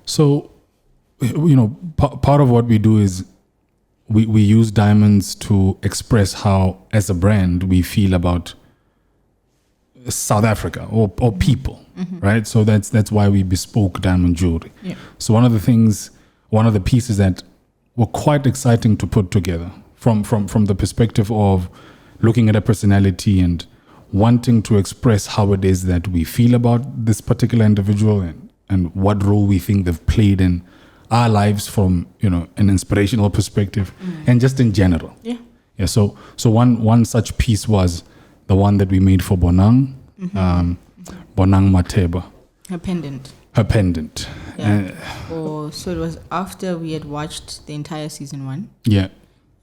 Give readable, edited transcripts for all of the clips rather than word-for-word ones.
So, part of what we do is we use diamonds to express how, as a brand, we feel about South Africa or people, right? So that's why we bespoke diamond jewelry. Yeah. So one of the pieces that were quite exciting to put together from the perspective of looking at a personality and wanting to express how it is that we feel about this particular individual and what role we think they've played in our lives from an inspirational perspective and just in general. Yeah. Yeah. So one such piece was the one that we made for Bonang, Bonang Matheba. Her pendant. Yeah. Uh, So it was after we had watched the entire season 1. Yeah.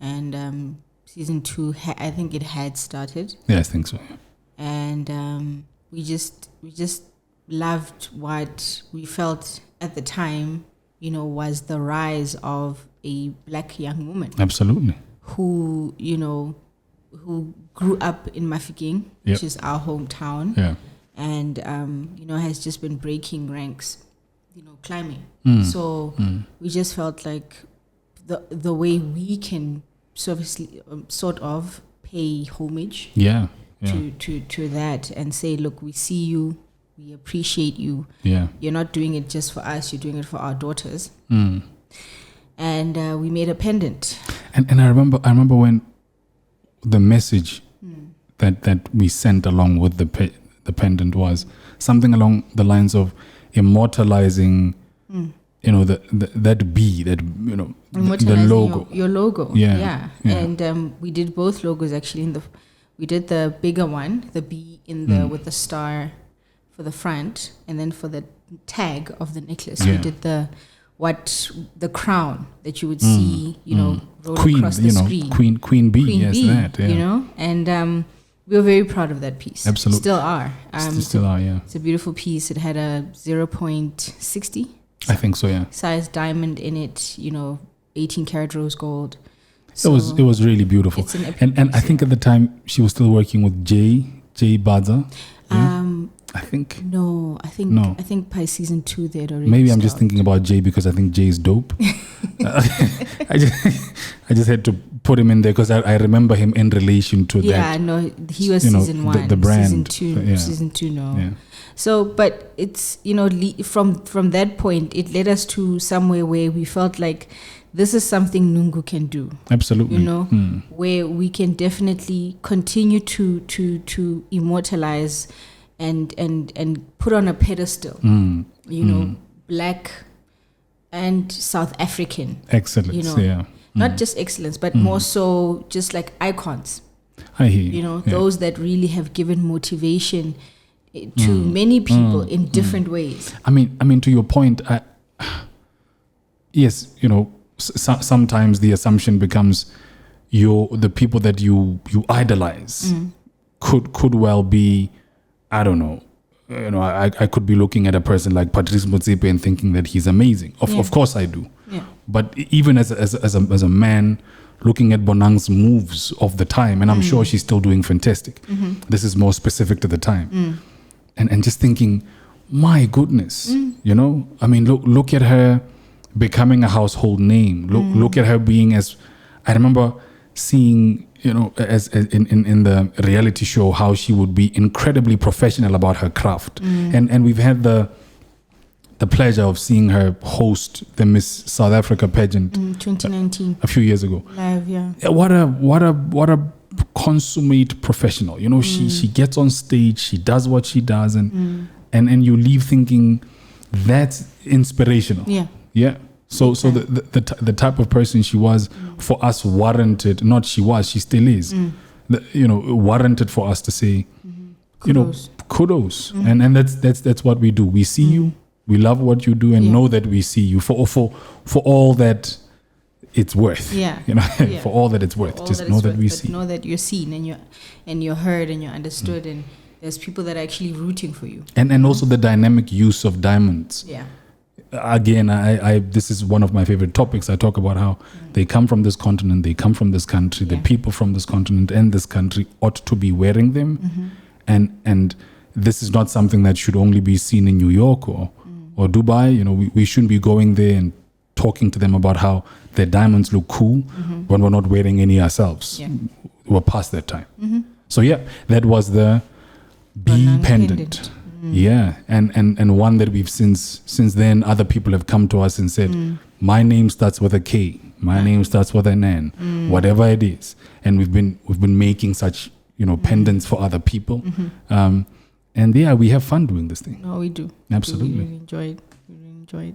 And season 2, I think it had started. Yeah, I think so. Yeah. And we just loved what we felt at the time, was the rise of a black young woman. Absolutely. Who grew up in Mafikeng, which is our hometown. Yeah. And, has just been breaking ranks, climbing. So we just felt like the way we can sort of pay homage to that and say, look, we see you, we appreciate you. Yeah. You're not doing it just for us, you're doing it for our daughters. And we made a pendant. And I remember when the message that we sent along with the pendant was something along the lines of immortalizing, that bee, the logo. Your logo. Yeah. And we did both logos actually. We did the bigger one, the bee with the star for the front, and then for the tag of the necklace, we did the crown that you would see, roll across the screen. Queen bee, that. Yeah. And we were very proud of that piece. Absolutely. Still are. Still are, yeah. It's a beautiful piece. It had a 0.60. I think so, yeah. Size diamond in it, 18 karat rose gold. So it was really beautiful. It's an epic and piece, I think at the time she was still working with Jay Baza. Yeah? I think. No. I think by season 2 they'd already Maybe I'm stopped. just thinking about Jay because I think Jay is dope. I just had to put him in there because I remember him in relation to that. Yeah, no, he was season 1. The brand. Season 2, no. Yeah. So, but it's, from that point, it led us to somewhere where we felt like this is something Nungu can do. Absolutely. Where we can definitely continue to immortalize and put on a pedestal, black and South African. Excellence, yeah. Not just excellence, but more so just like icons. I hear you. Those that really have given motivation to many people in different ways. I mean, to your point, yes, sometimes the assumption becomes the people that you idolize could well be, I don't know. I could be looking at a person like Patrice Motsepe and thinking that he's amazing. Of course I do. Yeah. But even as a man looking at Bonang's moves of the time, and I'm sure she's still doing fantastic. This is more specific to the time. And just thinking, my goodness, I mean, look at her becoming a household name. Look at her being I remember seeing, as in the reality show, how she would be incredibly professional about her craft. And we've had the pleasure of seeing her host the Miss South Africa pageant 2019 a few years ago. Live, yeah. What a consummate professional. She gets on stage, she does what she does, and you leave thinking that's inspirational. Yeah. So the type of person she was for us warranted, not she was, she still is, warranted for us to say, kudos. And that's what we do. We see you, we love what you do, and know that we see you for all that it's worth. For all that it's worth. Just know that we see. Know that you're seen and you're heard and you're understood, and there's people that are actually rooting for you. And also the dynamic use of diamonds. Yeah. Again, I this is one of my favorite topics. I talk about how they come from this continent, they come from this country, the people from this continent and this country ought to be wearing them. And this is not something that should only be seen in New York or or Dubai, you know, we shouldn't be going there and talking to them about how their diamonds look cool when we're not wearing any ourselves. Yeah. We're past that time. So yeah, that was the B Bonang pendant. Yeah, and one that we've since then other people have come to us and said, my name starts with a K, my name starts with an N, whatever it is, and we've been making such, you know, pendants for other people, and yeah, we have fun doing this thing. No, we do. Absolutely. We really enjoy it.